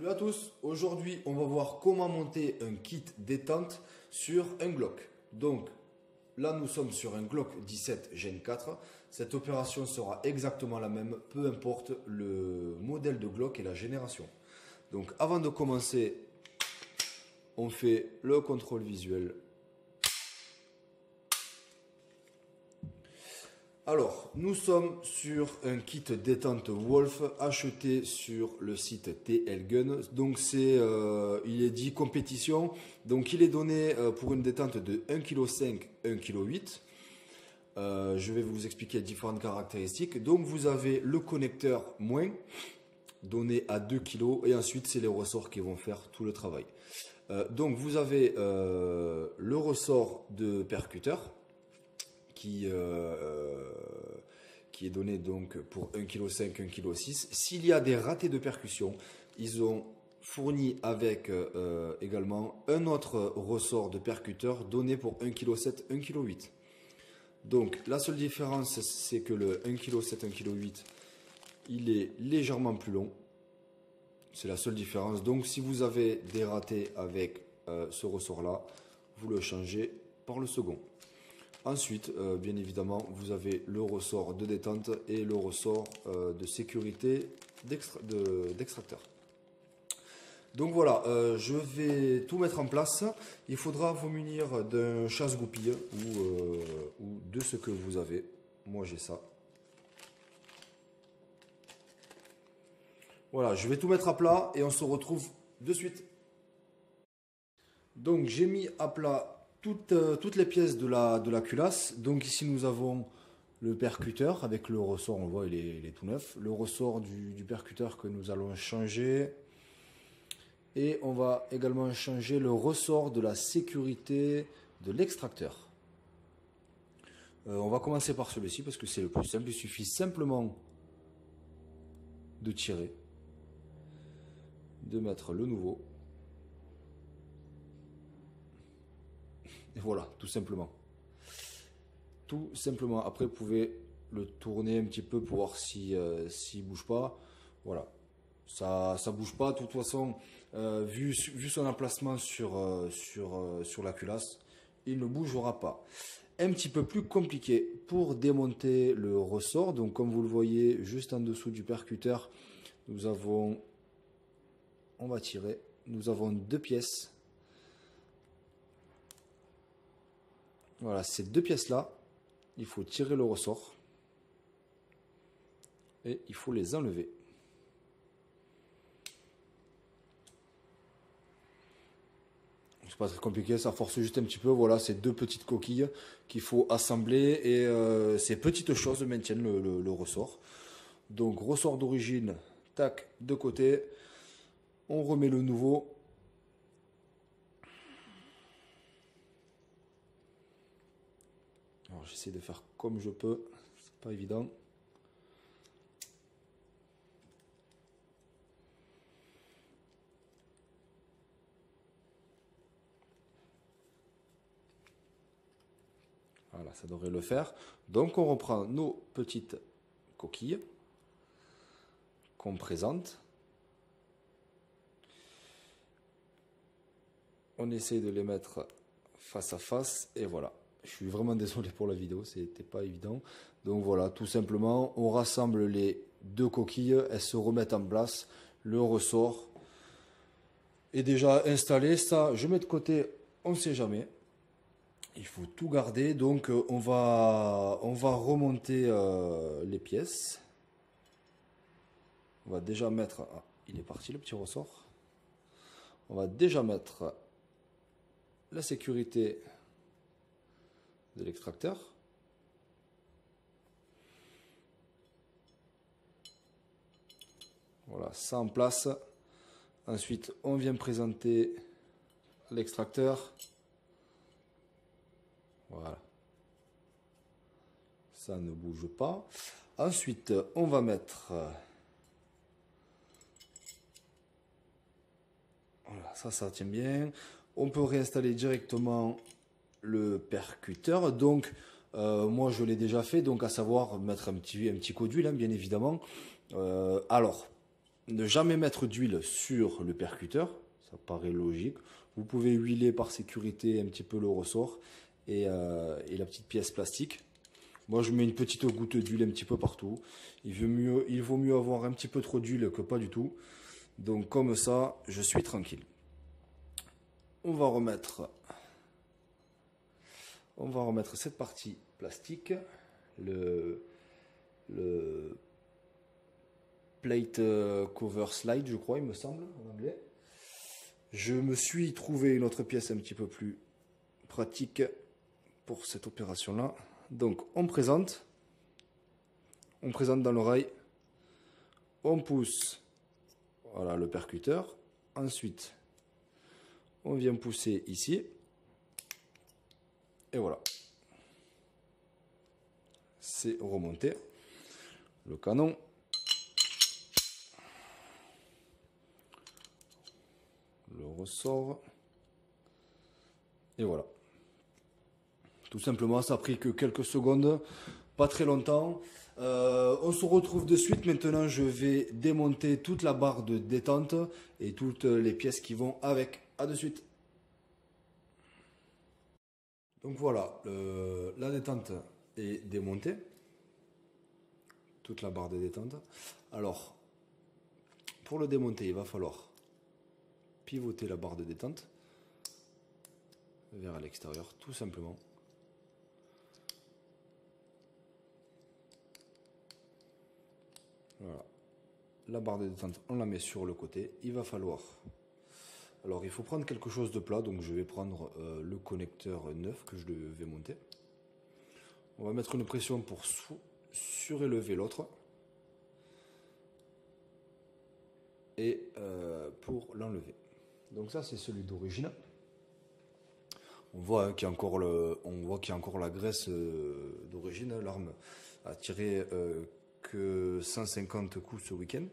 Salut à tous, aujourd'hui on va voir comment monter un kit détente sur un Glock. Donc là nous sommes sur un Glock 17 Gen 4. Cette opération sera exactement la même, peu importe le modèle de Glock et la génération. Donc avant de commencer, on fait le contrôle visuel. Alors, nous sommes sur un kit détente Wolf acheté sur le site TL Gun. Donc, il est dit compétition. Donc, il est donné pour une détente de 1,5 kg, 1,8 kg. Je vais vous expliquer différentes caractéristiques. Donc, vous avez le connecteur moins donné à 2 kg et ensuite, c'est les ressorts qui vont faire tout le travail. Donc, vous avez le ressort de percuteur qui est donné donc pour 1,5 kg, 1,6 kg. S'il y a des ratés de percussion, ils ont fourni avec également un autre ressort de percuteur donné pour 1,7 kg, 1,8 kg. Donc la seule différence, c'est que le 1,7 kg, 1,8 kg, il est légèrement plus long. C'est la seule différence. Donc si vous avez des ratés avec ce ressort-là, vous le changez par le second. Ensuite, bien évidemment, vous avez le ressort de détente et le ressort de sécurité d'extracteur. Donc voilà, je vais tout mettre en place. Il faudra vous munir d'un chasse-goupille ou de ce que vous avez. Moi, j'ai ça. Voilà, je vais tout mettre à plat et on se retrouve de suite. Donc, j'ai mis à plat toutes les pièces de la culasse. Donc ici nous avons le percuteur avec le ressort, on le voit il est tout neuf. Le ressort du percuteur que nous allons changer. Et on va également changer le ressort de la sécurité de l'extracteur. On va commencer par celui-ci parce que c'est le plus simple. Il suffit simplement de tirer, de mettre le nouveau. Et voilà, tout simplement. Tout simplement. Après, vous pouvez le tourner un petit peu pour voir s'il ne bouge pas. Voilà. Ça bouge pas. De toute façon, vu son emplacement sur la culasse, il ne bougera pas. Un petit peu plus compliqué pour démonter le ressort. Donc, comme vous le voyez, juste en dessous du percuteur, nous avons... On va tirer. Nous avons deux pièces. Voilà, ces deux pièces-là, il faut tirer le ressort et il faut les enlever. C'est pas très compliqué, ça force juste un petit peu. Voilà, ces deux petites coquilles qu'il faut assembler et ces petites choses maintiennent le ressort. Donc, ressort d'origine, tac, de côté. On remet le nouveau. Alors j'essaie de faire comme je peux, c'est pas évident. Voilà, ça devrait le faire. Donc on reprend nos petites coquilles qu'on présente. On essaie de les mettre face à face et voilà. Je suis vraiment désolé pour la vidéo, c'était pas évident. Donc voilà, tout simplement, on rassemble les deux coquilles, elles se remettent en place, le ressort est déjà installé. Ça, je mets de côté, on ne sait jamais. Il faut tout garder, donc on va remonter les pièces. On va déjà mettre, ah, il est parti le petit ressort. On va déjà mettre la sécurité de l'extracteur. Voilà, ça en place. Ensuite, on vient présenter l'extracteur. Voilà. Ça ne bouge pas. Ensuite, on va mettre... Voilà, ça tient bien. On peut réinstaller directement le percuteur. Donc, moi, je l'ai déjà fait. Donc, à savoir mettre un petit coup d'huile, hein, bien évidemment. Alors, ne jamais mettre d'huile sur le percuteur, ça paraît logique. Vous pouvez huiler par sécurité un petit peu le ressort et la petite pièce plastique. Moi je mets une petite goutte d'huile un petit peu partout. Il vaut mieux avoir un petit peu trop d'huile que pas du tout. Donc comme ça, je suis tranquille. On va remettre cette partie plastique, le plate cover slide, je crois, il me semble, en anglais. Je me suis trouvé une autre pièce un petit peu plus pratique pour cette opération-là. Donc, on présente dans l'oreille, on pousse, voilà, le percuteur. Ensuite, on vient pousser ici, et voilà. C'est remonté. Le canon. Le ressort. Et voilà. Tout simplement, ça a pris que quelques secondes, pas très longtemps. On se retrouve de suite. Maintenant, je vais démonter toute la barre de détente et toutes les pièces qui vont avec. À de suite. Donc voilà, la détente est démontée. Toute la barre de détente. Alors, pour le démonter, il va falloir pivoter la barre de détente vers l'extérieur, tout simplement. Voilà. La barre de détente, on la met sur le côté. Il va falloir... Alors, il faut prendre quelque chose de plat. Donc, je vais prendre le connecteur neuf que je vais monter. On va mettre une pression pour surélever l'autre. Et pour l'enlever. Donc ça, c'est celui d'origine. On voit qu'il y a encore la graisse d'origine. L'arme a tiré que 150 coups ce week-end.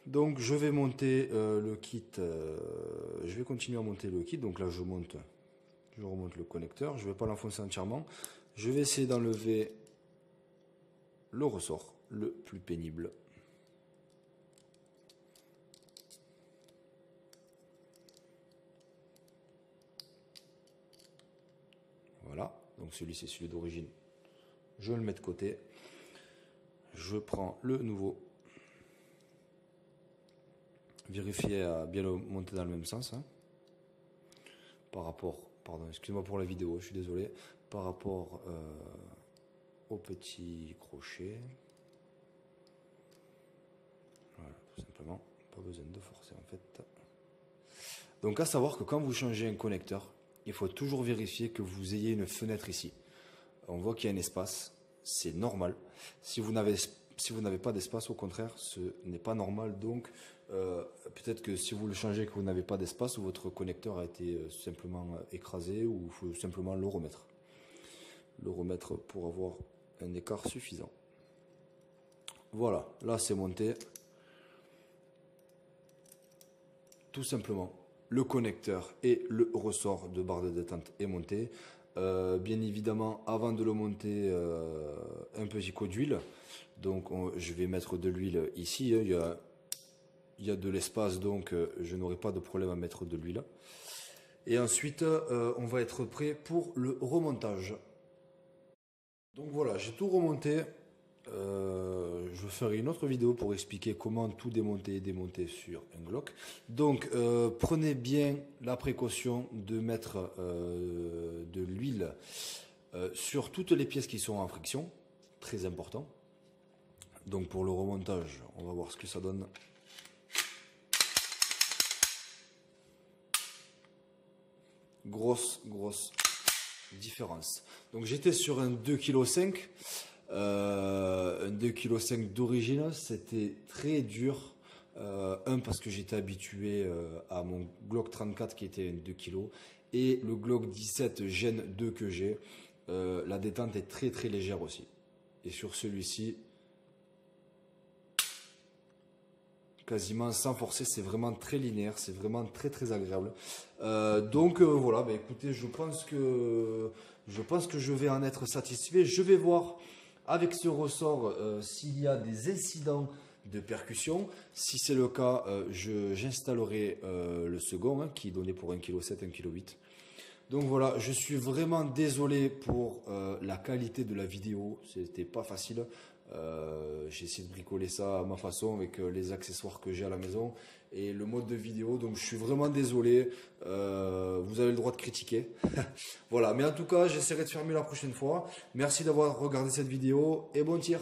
Donc je vais monter le kit. Je vais continuer à monter le kit. Donc là, je remonte le connecteur. Je ne vais pas l'enfoncer entièrement. Je vais essayer d'enlever le ressort le plus pénible. Voilà, donc celui-ci, celui d'origine. Je le mets de côté. Je prends le nouveau. Vérifiez à bien le monter dans le même sens. Hein. Par rapport, pardon, excusez-moi pour la vidéo, je suis désolé. Par rapport au petit crochet. Voilà, tout simplement. Pas besoin de forcer en fait. Donc à savoir que quand vous changez un connecteur, il faut toujours vérifier que vous ayez une fenêtre ici. On voit qu'il y a un espace, c'est normal. Si vous n'avez pas d'espace, au contraire, ce n'est pas normal. Donc peut-être que si vous le changez et que vous n'avez pas d'espace, votre connecteur a été simplement écrasé, ou il faut simplement le remettre. Le remettre pour avoir un écart suffisant. Voilà, là c'est monté. Tout simplement, le connecteur et le ressort de barre de détente est monté. Bien évidemment, avant de le monter, un petit coup d'huile. Donc je vais mettre de l'huile ici. Hein. Il y a de l'espace, donc je n'aurai pas de problème à mettre de l'huile. Et ensuite, on va être prêt pour le remontage. Donc voilà, j'ai tout remonté. Je ferai une autre vidéo pour expliquer comment tout démonter et démonter sur un Glock. Donc prenez bien la précaution de mettre de l'huile sur toutes les pièces qui sont en friction, très important. Donc pour le remontage, on va voir ce que ça donne. Grosse différence. Donc j'étais sur un 2,5 kg. Un 2,5 kg d'origine, c'était très dur. Parce que j'étais habitué à mon Glock 34 qui était un 2 kg et le Glock 17 Gen 2 que j'ai. La détente est très légère aussi. Et sur celui-ci, quasiment sans forcer, c'est vraiment très linéaire, c'est vraiment très agréable. Donc voilà, bah, écoutez, je pense que je vais en être satisfait. Je vais voir avec ce ressort s'il y a des incidents de percussion. Si c'est le cas, j'installerai le second qui donnait pour 1,7 kg, 1,8 kg. Donc voilà, je suis vraiment désolé pour la qualité de la vidéo, c'était pas facile. J'ai essayé de bricoler ça à ma façon avec les accessoires que j'ai à la maison et le mode de vidéo, donc je suis vraiment désolé. Vous avez le droit de critiquer. Voilà, mais en tout cas, j'essaierai de faire mieux la prochaine fois. Merci d'avoir regardé cette vidéo et bon tir.